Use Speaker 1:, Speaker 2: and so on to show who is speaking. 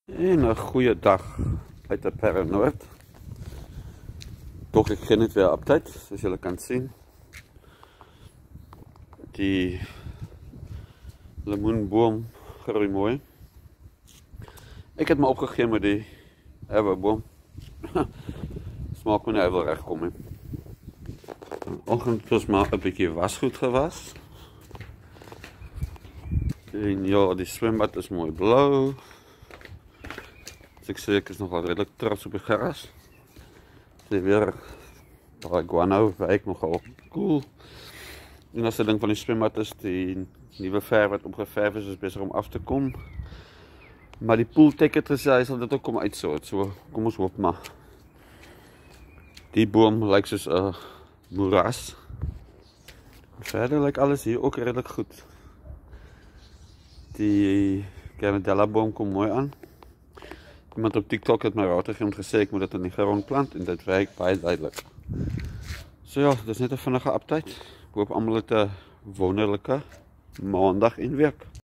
Speaker 1: En 'n goeie dag uit die Perrenoord. Toch ek gee net weer update, soos julle kan sien. Die lemoenboom groei mooi. Ek het my opgegee met die herweboom. Smaak my nie, hy wil regkom nie. Vanoggend was maar 'n bietjie wasgoed gewas. En ja, die swembad is mooi blou. Dus ek sê ek is nogal redelik trots op die gras. Dit weer daai guano wyk nogal cool. En as 'n ding van die swembad is die nuwe verf wat opgeverf is besig om af te kom. Maar die pooltek het gesê hy sal dit ook kom uitsort. So kom ons hoop maar. Die boom lyk soos 'n moeras. Verder lyk alles hier ook redelik goed. Die Canadella boom kom mooi aan. Iemand op TikTok het my raad gegee om gesê ek moet dit in die grond plant en dit werk baie duidelik. So ja, dis net 'n vinnige update. Ek hoop almal het 'n wonderlike maandag en week.